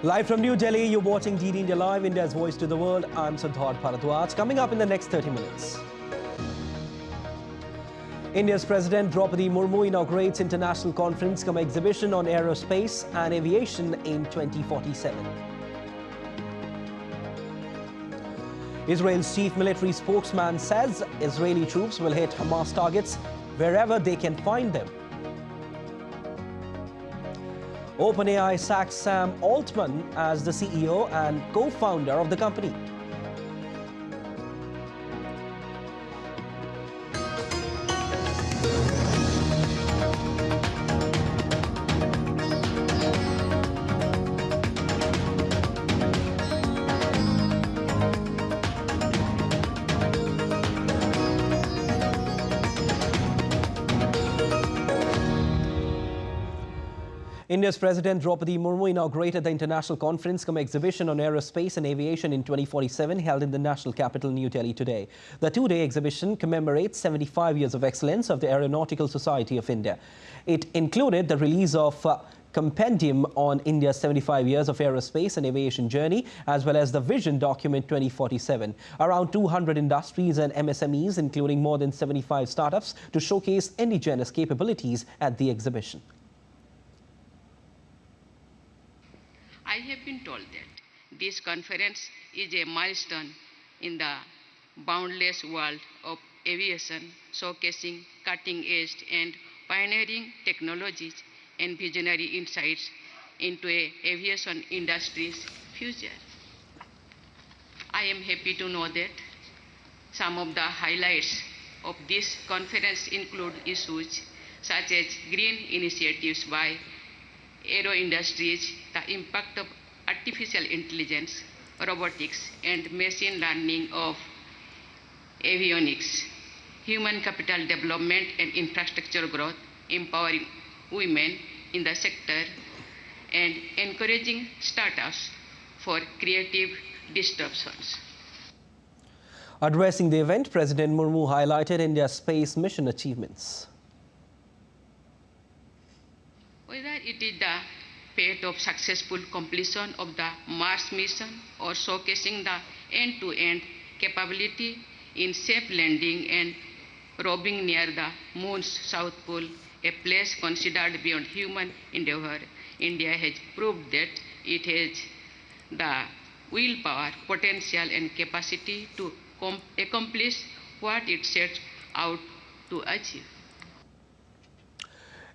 Live from New Delhi, you're watching DD India Live, India's voice to the world. I'm Prasar Bharati. Coming up in the next 30 minutes. India's President Draupadi Murmu inaugurates International Conference cum Exhibition on Aerospace and Aviation in 2047. Israel's chief military spokesman says Israeli troops will hit Hamas targets wherever they can find them. OpenAI sacks Sam Altman as the CEO and co-founder of the company. India's President Draupadi Murmu inaugurated the International Conference cum Exhibition on Aerospace and Aviation in 2047 held in the national capital New Delhi today. The two-day exhibition commemorates 75 years of excellence of the Aeronautical Society of India. It included the release of compendium on India's 75 years of aerospace and aviation journey, as well as the Vision Document 2047. Around 200 industries and MSMEs, including more than 75 startups, to showcase indigenous capabilities at the exhibition. I have been told that this conference is a milestone in the boundless world of aviation, showcasing cutting-edge and pioneering technologies and visionary insights into aviation industry's future. I am happy to know that some of the highlights of this conference include issues such as green initiatives by aero industries, the impact of artificial intelligence, robotics, and machine learning of avionics, human capital development and infrastructure growth, empowering women in the sector, and encouraging startups for creative disruptions. Addressing the event, President Murmu highlighted India's space mission achievements. Whether it is the fate of successful completion of the Mars mission or showcasing the end-to-end capability in safe landing and roving near the moon's south pole, a place considered beyond human endeavor, India has proved that it has the willpower, potential, and capacity to accomplish what it sets out to achieve.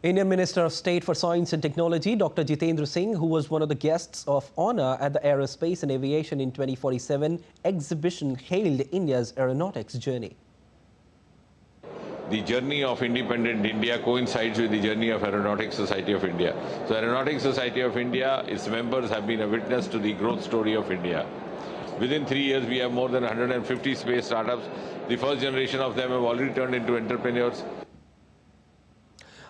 Indian Minister of State for Science and Technology, Dr. Jitendra Singh, who was one of the guests of honor at the Aerospace and Aviation in 2047 exhibition, hailed India's aeronautics journey. The journey of independent India coincides with the journey of Aeronautics Society of India. So Aeronautics Society of India, its members have been a witness to the growth story of India. Within 3 years, we have more than 150 space startups. The first generation of them have already turned into entrepreneurs.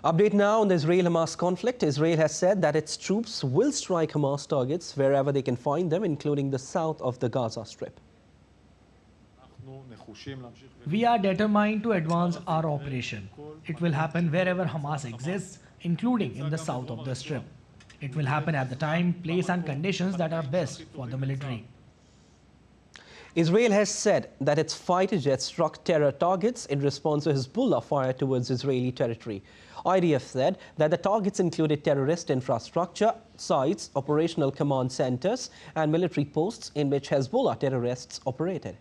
Update now on the Israel-Hamas conflict. Israel has said that its troops will strike Hamas targets wherever they can find them, including the south of the Gaza Strip. We are determined to advance our operation. It will happen wherever Hamas exists, including in the south of the Strip. It will happen at the time, place and conditions that are best for the military. Israel has said that its fighter jets struck terror targets in response to Hezbollah fire towards Israeli territory. IDF said that the targets included terrorist infrastructure, sites, operational command centers, and military posts in which Hezbollah terrorists operated.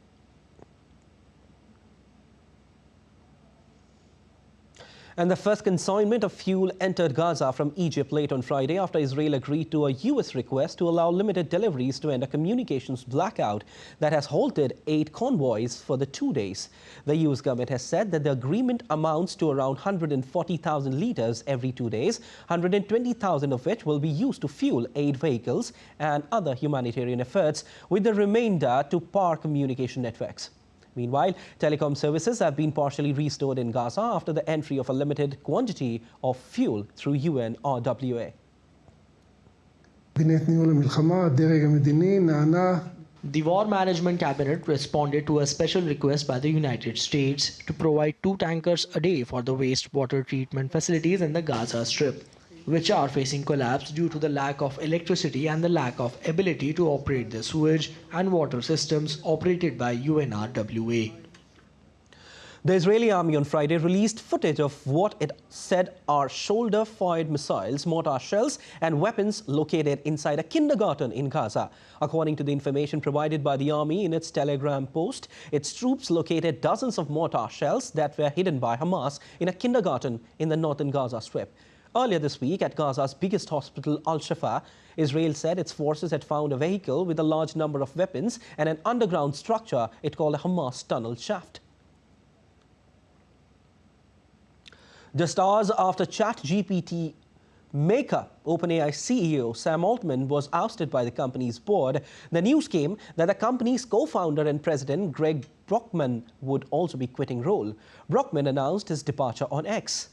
And the first consignment of fuel entered Gaza from Egypt late on Friday after Israel agreed to a U.S. request to allow limited deliveries to end a communications blackout that has halted 8 convoys for the 2 days. The U.S. government has said that the agreement amounts to around 140,000 liters every 2 days, 120,000 of which will be used to fuel aid vehicles and other humanitarian efforts, with the remainder to power communication networks. Meanwhile, telecom services have been partially restored in Gaza after the entry of a limited quantity of fuel through UNRWA. The War Management Cabinet responded to a special request by the United States to provide 2 tankers a day for the wastewater treatment facilities in the Gaza Strip. which are facing collapse due to the lack of electricity and the lack of ability to operate the sewage and water systems operated by UNRWA. The Israeli army on Friday released footage of what it said are shoulder-fired missiles, mortar shells and weapons located inside a kindergarten in Gaza. According to the information provided by the army in its Telegram post, its troops located dozens of mortar shells that were hidden by Hamas in a kindergarten in the northern Gaza Strip. Earlier this week, at Gaza's biggest hospital, Al-Shifa, Israel said its forces had found a vehicle with a large number of weapons and an underground structure it called a Hamas tunnel shaft. Just hours after ChatGPT maker OpenAI CEO Sam Altman was ousted by the company's board, the news came that the company's co-founder and president Greg Brockman would also be quitting role. Brockman announced his departure on X.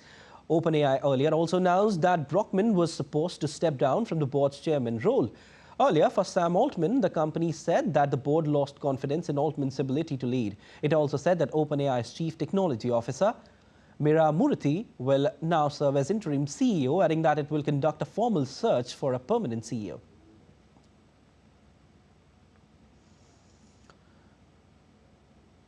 OpenAI earlier also announced that Brockman was supposed to step down from the board's chairman role. Earlier, for Sam Altman, the company said that the board lost confidence in Altman's ability to lead. It also said that OpenAI's chief technology officer Mira Murthy will now serve as interim CEO, adding that it will conduct a formal search for a permanent CEO.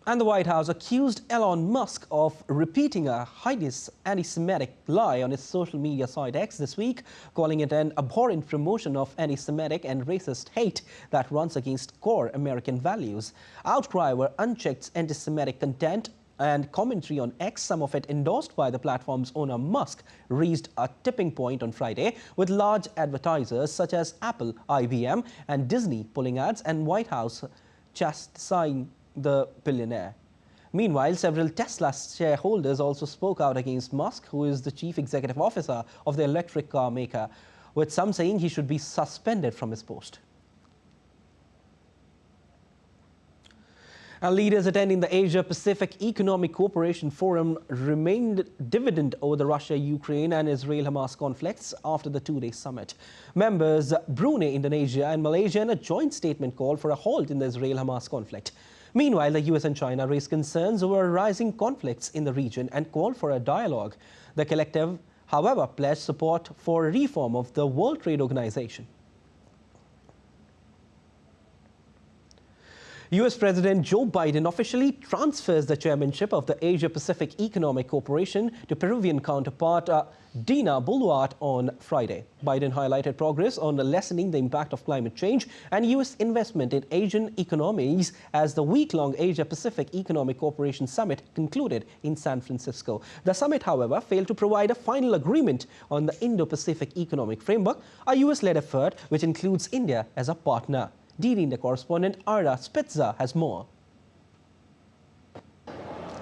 And the White House accused Elon Musk of repeating a highly anti-Semitic lie on his social media site X this week, calling it an abhorrent promotion of anti-Semitic and racist hate that runs against core American values. Outcry over unchecked anti-Semitic content and commentary on X, some of it endorsed by the platform's owner Musk, reached a tipping point on Friday, with large advertisers such as Apple, IBM and Disney pulling ads and White House chastising the billionaire. Meanwhile, several Tesla shareholders also spoke out against Musk, who is the chief executive officer of the electric car maker, with some saying he should be suspended from his post. And leaders attending the Asia-Pacific Economic Cooperation Forum remained dividend over the Russia-Ukraine and Israel-Hamas conflicts after the two-day summit. Members Brunei, Indonesia and Malaysia in a joint statement called for a halt in the Israel-Hamas conflict. Meanwhile, the US and China raised concerns over rising conflicts in the region and called for a dialogue. The collective, however, pledged support for reform of the World Trade Organization. US President Joe Biden officially transfers the chairmanship of the Asia-Pacific Economic Cooperation to Peruvian counterpart Dina Boluarte on Friday. Biden highlighted progress on lessening the impact of climate change and US investment in Asian economies as the week-long Asia-Pacific Economic Cooperation Summit concluded in San Francisco. The summit, however, failed to provide a final agreement on the Indo-Pacific Economic Framework, a US-led effort which includes India as a partner. DD correspondent Arda Spitzer has more.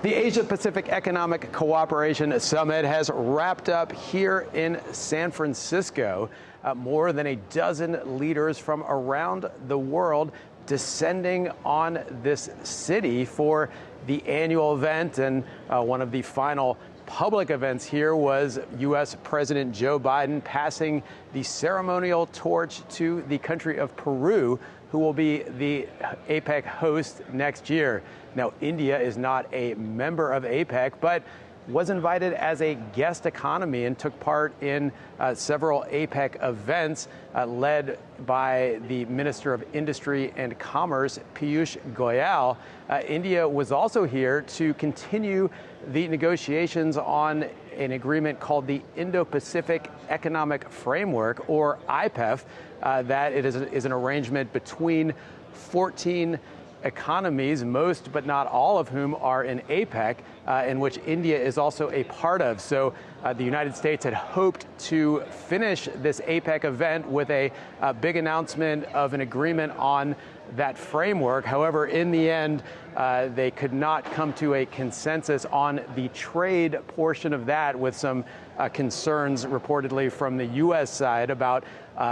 The Asia-Pacific Economic Cooperation Summit has wrapped up here in San Francisco. More than a dozen leaders from around the world descending on this city for the annual event. And one of the final public events here was U.S. President Joe Biden passing the ceremonial torch to the country of Peru, who will be the APEC host next year. Now, India is not a member of APEC, but was invited as a guest economy and took part in several APEC events led by the Minister of Industry and Commerce, Piyush Goyal. India was also here to continue the negotiations on an agreement called the Indo-Pacific Economic Framework, or IPEF, that it is an arrangement between 14 economies, most but not all of whom are in APEC, in which India is also a part of. So the United States had hoped to finish this APEC event with a big announcement of an agreement on that framework. However, in the end, they could not come to a consensus on the trade portion of that, with some concerns reportedly from the U.S. side about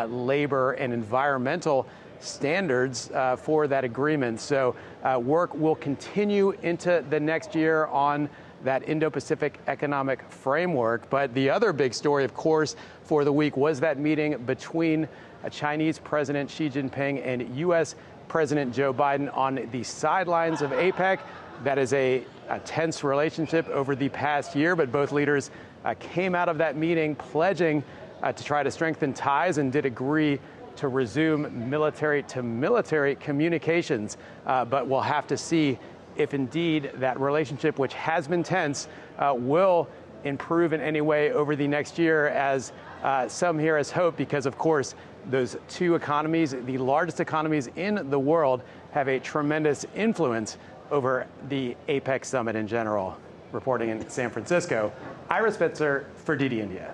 labor and environmental standards for that agreement. So work will continue into the next year on that Indo-Pacific Economic Framework. But the other big story, of course, for the week was that meeting between Chinese President Xi Jinping and U.S. President Joe Biden on the sidelines of APEC. That is a tense relationship over the past year, but both leaders came out of that meeting pledging to try to strengthen ties and did agree to resume military-to-military communications. But we'll have to see if indeed that relationship, which has been tense, will improve in any way over the next year, as some here has hoped, because of course those two economies, the largest economies in the world, have a tremendous influence over the APEC summit in general. Reporting in San Francisco, Ira Spitzer for DD India.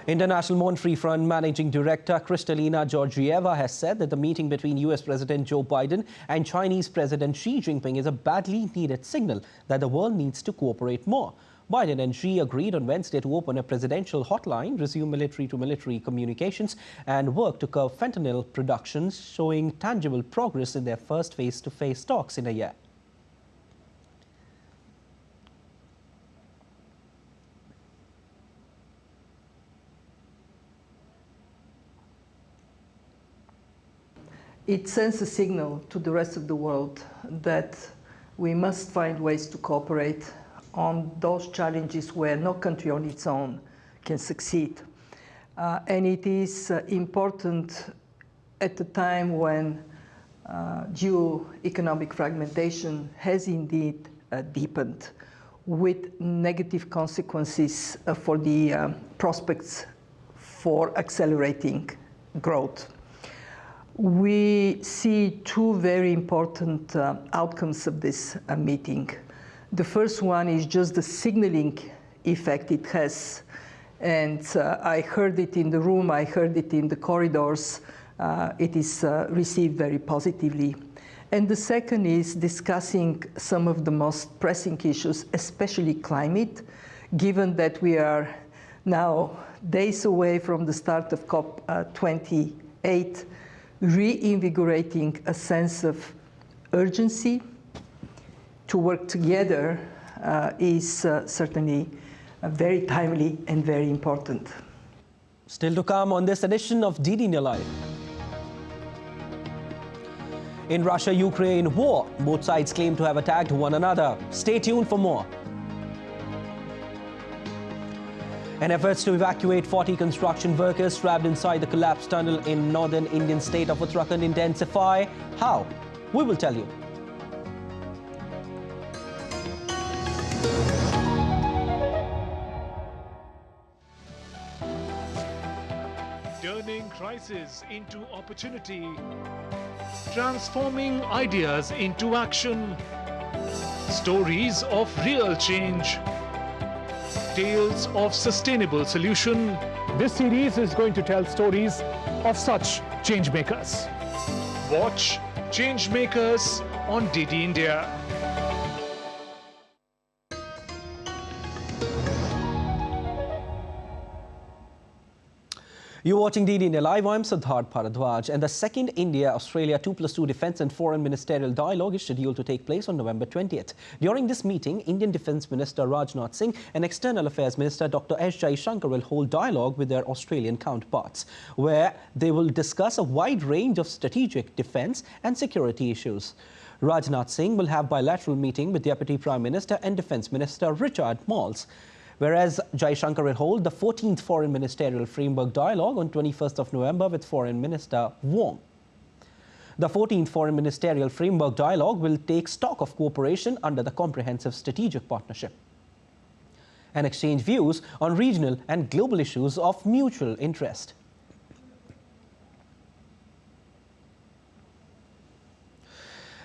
International Monetary Fund Managing Director Kristalina Georgieva has said that the meeting between US President Joe Biden and Chinese President Xi Jinping is a badly needed signal that the world needs to cooperate more. Biden and Xi agreed on Wednesday to open a presidential hotline, resume military-to-military communications, and work to curb fentanyl production, showing tangible progress in their first face-to-face talks in a year. It sends a signal to the rest of the world that we must find ways to cooperate on those challenges where no country on its own can succeed. And it is important at a time when geo-economic fragmentation has indeed deepened, with negative consequences for the prospects for accelerating growth. We see two very important outcomes of this meeting. The first one is just the signaling effect it has. And I heard it in the room, I heard it in the corridors. It is received very positively. And the second is discussing some of the most pressing issues, especially climate, given that we are now days away from the start of COP28, reinvigorating a sense of urgency to work together is certainly very timely and very important. Still to come on this edition of DD India Live. In Russia-Ukraine war, both sides claim to have attacked one another. Stay tuned for more. And efforts to evacuate 40 construction workers trapped inside the collapsed tunnel in northern Indian state of Uttarakhand intensify. How? We will tell you. Turning crisis into opportunity, transforming ideas into action, stories of real change, tales of sustainable solution. This series is going to tell stories of such changemakers. Watch Changemakers on DD India. You're watching DD India Live. I'm Siddharth Bharadwaj, and the second India-Australia 2+2 Defence and Foreign Ministerial Dialogue is scheduled to take place on November 20th. During this meeting, Indian Defence Minister Rajnath Singh and External Affairs Minister Dr. S. Jaishankar will hold dialogue with their Australian counterparts, where they will discuss a wide range of strategic defence and security issues. Rajnath Singh will have bilateral meeting with Deputy Prime Minister and Defence Minister Richard Marles, whereas Jaishankar will hold the 14th Foreign Ministerial Framework Dialogue on 21st of November with Foreign Minister Wong. The 14th Foreign Ministerial Framework Dialogue will take stock of cooperation under the Comprehensive Strategic Partnership and exchange views on regional and global issues of mutual interest.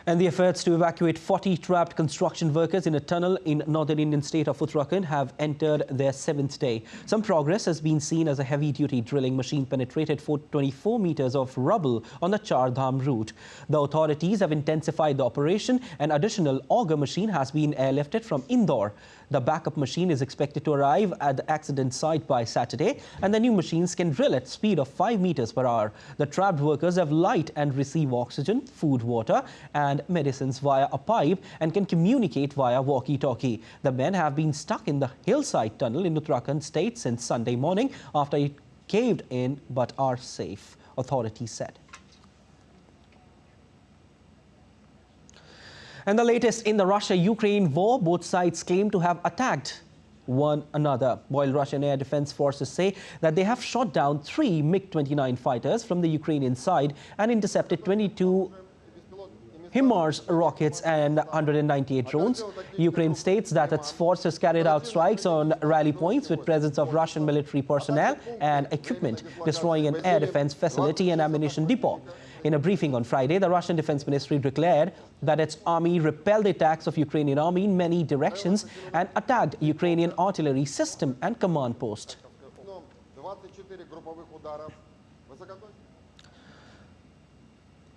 And the efforts to evacuate 40 trapped construction workers in a tunnel in northern Indian state of Uttarakhand have entered their 7th day. Some progress has been seen as a heavy-duty drilling machine penetrated 24 meters of rubble on the Char Dham route. The authorities have intensified the operation. An additional auger machine has been airlifted from Indore. The backup machine is expected to arrive at the accident site by Saturday, and the new machines can drill at speed of 5 meters per hour. The trapped workers have light and receive oxygen, food, water, and medicines via a pipe and can communicate via walkie-talkie. The men have been stuck in the hillside tunnel in Uttarakhand state since Sunday morning after it caved in, but are safe, authorities said. And the latest in the Russia-Ukraine war, both sides claim to have attacked one another. While Russian air defense forces say that they have shot down 3 MiG-29 fighters from the Ukrainian side and intercepted 22 HIMARS rockets and 198 drones. Ukraine states that its forces carried out strikes on rally points with presence of Russian military personnel and equipment, destroying an air defense facility and ammunition depot. In a briefing on Friday, the Russian Defense Ministry declared that its army repelled the attacks of Ukrainian army in many directions and attacked Ukrainian artillery system and command post.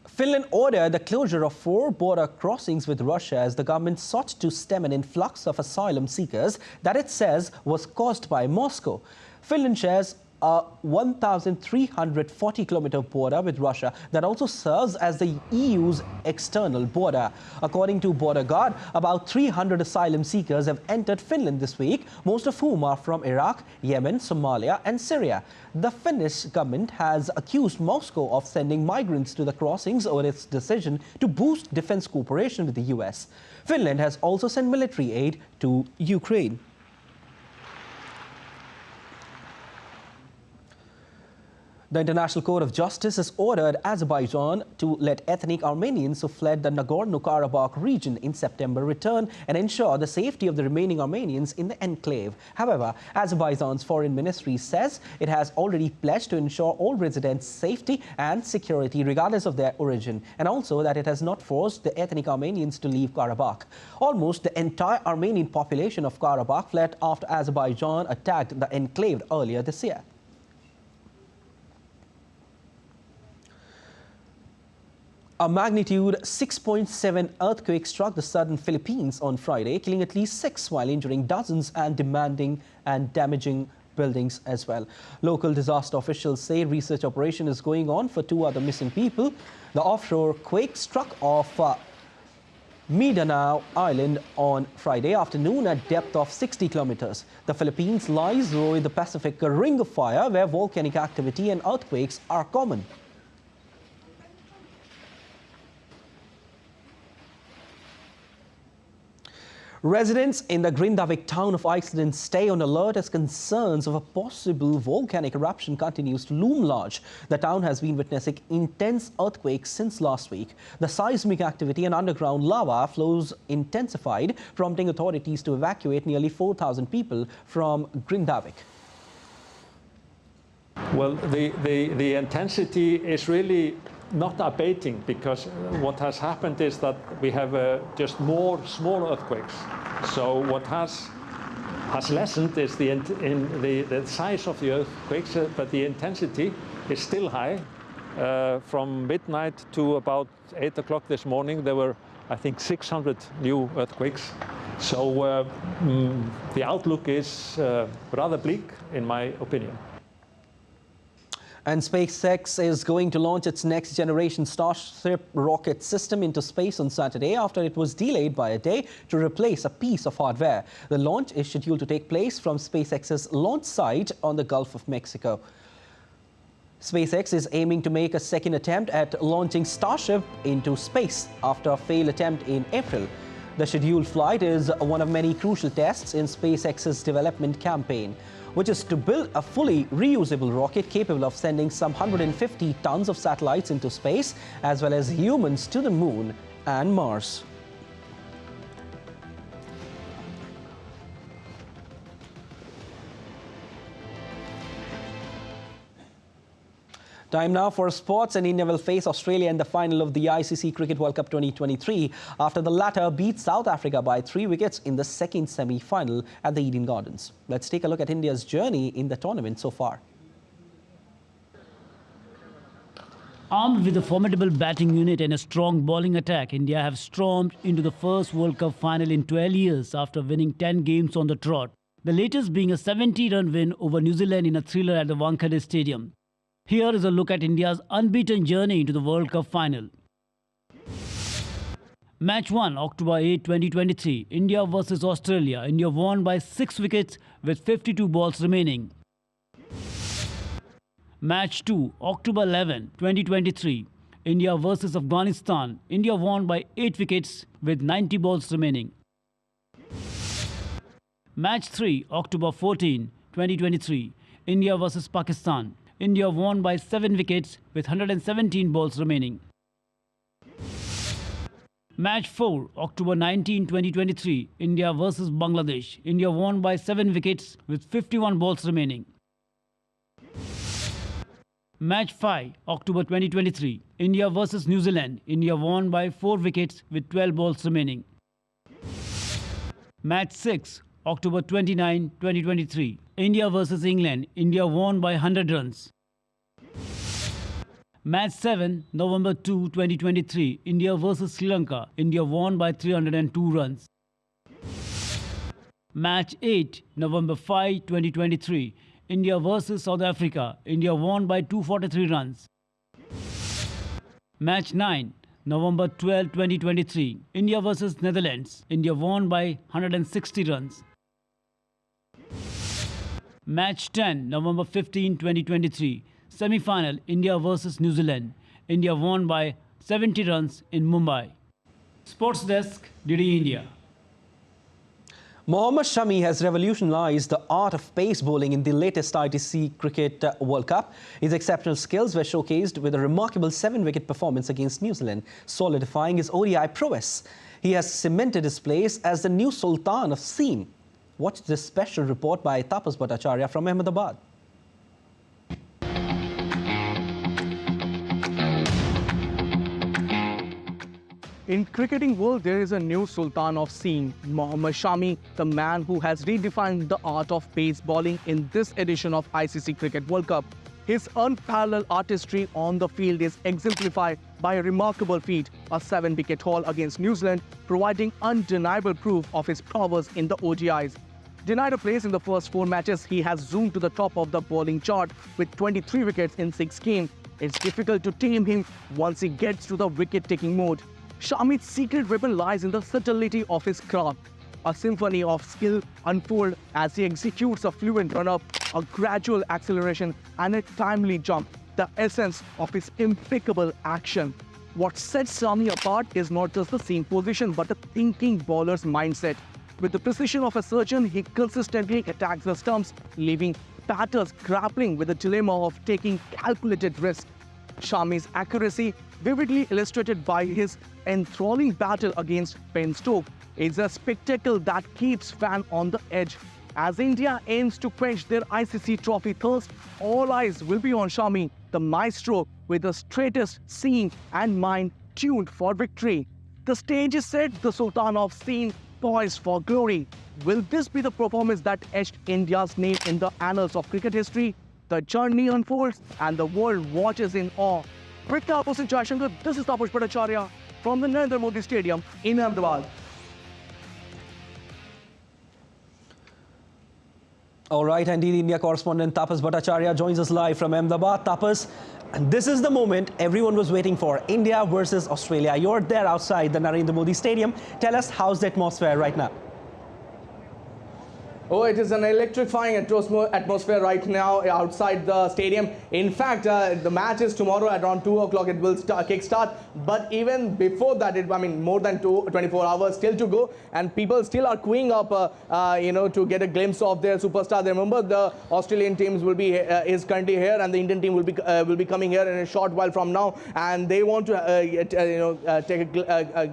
Finland ordered the closure of 4 border crossings with Russia as the government sought to stem an influx of asylum seekers that it says was caused by Moscow. Finland shares a 1,340-kilometer border with Russia that also serves as the EU's external border. According to Border Guard, about 300 asylum seekers have entered Finland this week, most of whom are from Iraq, Yemen, Somalia and Syria. The Finnish government has accused Moscow of sending migrants to the crossings over its decision to boost defense cooperation with the US. Finland has also sent military aid to Ukraine. The International Court of Justice has ordered Azerbaijan to let ethnic Armenians who fled the Nagorno-Karabakh region in September return and ensure the safety of the remaining Armenians in the enclave. However, Azerbaijan's foreign ministry says it has already pledged to ensure all residents' safety and security regardless of their origin, and also that it has not forced the ethnic Armenians to leave Karabakh. Almost the entire Armenian population of Karabakh fled after Azerbaijan attacked the enclave earlier this year. A magnitude 6.7 earthquake struck the southern Philippines on Friday, killing at least 6 while injuring dozens and damaging buildings as well. Local disaster officials say research operation is going on for 2 other missing people. The offshore quake struck off Mindanao Island on Friday afternoon at depth of 60 kilometers. The Philippines lies in the Pacific Ring of Fire, where volcanic activity and earthquakes are common. Residents in the Grindavik town of Iceland stay on alert as concerns of a possible volcanic eruption continues to loom large. The town has been witnessing intense earthquakes since last week. The seismic activity and underground lava flows intensified, prompting authorities to evacuate nearly 4,000 people from Grindavik. Well, the intensity is really not abating, because what has happened is that we have just more small earthquakes. So what has lessened is the size of the earthquakes, but the intensity is still high. From midnight to about 8 o'clock this morning, there were, I think, 600 new earthquakes. So the outlook is rather bleak, in my opinion. And SpaceX is going to launch its next generation Starship rocket system into space on Saturday after it was delayed by a day to replace a piece of hardware. The launch is scheduled to take place from SpaceX's launch site on the Gulf of Mexico. SpaceX is aiming to make a second attempt at launching Starship into space after a failed attempt in April. The scheduled flight is one of many crucial tests in SpaceX's development campaign, which is to build a fully reusable rocket capable of sending some 150 tons of satellites into space, as well as humans to the Moon and Mars. Time now for sports, and India will face Australia in the final of the ICC Cricket World Cup 2023 after the latter beat South Africa by 3 wickets in the second semi-final at the Eden Gardens. Let's take a look at India's journey in the tournament so far. Armed with a formidable batting unit and a strong bowling attack, India have stormed into the first World Cup final in 12 years after winning 10 games on the trot. The latest being a 70-run win over New Zealand in a thriller at the Wankhede Stadium. Here is a look at India's unbeaten journey into the World Cup final. Match 1, October 8, 2023, India versus Australia. India won by 6 wickets with 52 balls remaining. Match 2, October 11, 2023, India versus Afghanistan. India won by 8 wickets with 90 balls remaining. Match 3, October 14, 2023, India vs Pakistan. India won by 7 wickets with 117 balls remaining. Match 4, October 19, 2023, India vs Bangladesh. India won by 7 wickets with 51 balls remaining. Match 5, October 2023, India vs New Zealand. India won by 4 wickets with 12 balls remaining. Match 6, October 29, 2023, India vs England. India won by 100 runs. Match 7, November 2, 2023, India vs Sri Lanka. India won by 302 runs. Match 8, November 5, 2023, India vs South Africa. India won by 243 runs. Match 9, November 12, 2023, India vs Netherlands. India won by 160 runs. Match 10, November 15, 2023, semi-final, India vs New Zealand. India won by 70 runs in Mumbai. Sports Desk, DD India. Mohammad Shami has revolutionized the art of pace bowling in the latest ITC Cricket World Cup. His exceptional skills were showcased with a remarkable 7-wicket performance against New Zealand, solidifying his ODI prowess. He has cemented his place as the new Sultan of Seam. Watch this special report by Tapas Bhattacharya from Ahmedabad. In cricketing world, there is a new Sultan of Seam, Mohammad Shami, the man who has redefined the art of pace bowling in this edition of ICC Cricket World Cup. His unparalleled artistry on the field is exemplified by a remarkable feat, a 7-wicket haul against New Zealand, providing undeniable proof of his prowess in the ODIs. Denied a place in the first 4 matches, he has zoomed to the top of the bowling chart with 23 wickets in 6 games. It's difficult to tame him once he gets to the wicket-taking mode. Shami's secret weapon lies in the subtlety of his craft. A symphony of skill unfolds as he executes a fluent run-up, a gradual acceleration and a timely jump, the essence of his impeccable action. What sets Shami apart is not just the seam position but the thinking bowler's mindset. With the precision of a surgeon, he consistently attacks the stumps, leaving batters grappling with the dilemma of taking calculated risks. Shami's accuracy, vividly illustrated by his enthralling battle against Ben Stokes, is a spectacle that keeps fans on the edge. As India aims to quench their ICC trophy thirst, all eyes will be on Shami, the maestro with the straightest seam and mind tuned for victory. The stage is set, the Sultan of Seam poised for glory. Will this be the performance that etched India's name in the annals of cricket history? The journey unfolds and the world watches in awe. With Tapas and Jaishankar, this is Tapas Bhattacharya from the Narendra Modi Stadium in Ahmedabad. All right, indeed, India correspondent Tapas Bhattacharya joins us live from Ahmedabad. Tapas, and this is the moment everyone was waiting for, India versus Australia. You're there outside the Narendra Modi Stadium. Tell us, how's the atmosphere right now? Oh, it is an electrifying atmosphere right now outside the stadium. In fact, the match is tomorrow at around 2 o'clock. It will kick-start. But even before that, more than 24 hours still to go. And people still are queuing up, to get a glimpse of their superstar. Remember, the Australian teams will be is currently here, and the Indian team will be coming here in a short while from now. And they want to,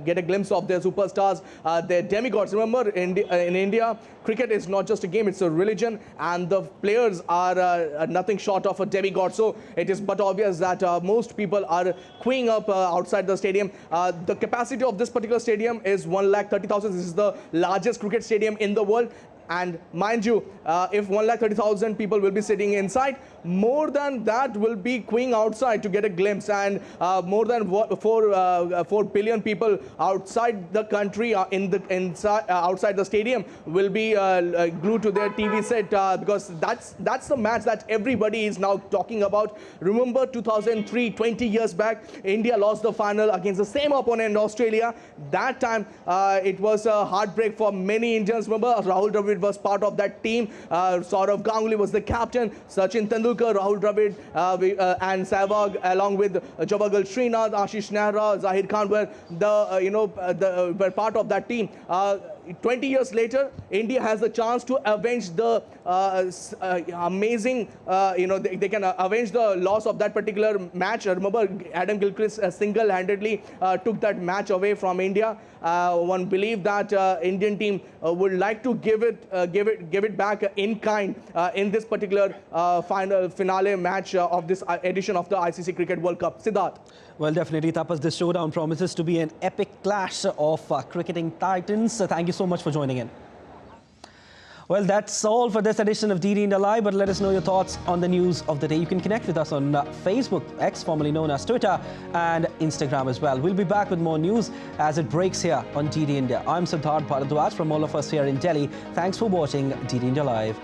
get a glimpse of their superstars, their demigods. Remember, in India, cricket is not just a game, it's a religion, and the players are nothing short of a demigod. So it is but obvious that most people are queuing up outside the stadium. The capacity of this particular stadium is 130,000. This is the largest cricket stadium in the world. And mind you, if 130,000 people will be sitting inside, more than that will be queuing outside to get a glimpse. And more than 4 billion people outside the country, outside the stadium, will be glued to their TV set because that's the match that everybody is now talking about. Remember 2003, 20 years back, India lost the final against the same opponent, Australia. That time, it was a heartbreak for many Indians. Remember, Rahul Dravid was part of that team. Saurav Ganguly was the captain. Sachin Tendulkar, Rahul Dravid, and Sehwag, along with Javagal Srinath, Ashish Nehra, Zahir Khan were were part of that team. 20 years later, India has the chance to avenge the amazing, they can avenge the loss of that particular match. Remember, Adam Gilchrist single-handedly took that match away from India. One believed that Indian team would like to give it back in kind in this particular finale match of this edition of the ICC Cricket World Cup. Siddharth. Well, definitely, Tapas, this showdown promises to be an epic clash of cricketing titans. Thank you so much for joining in. Well, that's all for this edition of DD India Live, but let us know your thoughts on the news of the day. You can connect with us on Facebook, X, formerly known as Twitter, and Instagram as well. We'll be back with more news as it breaks here on DD India. I'm Siddharth Bharadwaj from all of us here in Delhi. Thanks for watching DD India Live.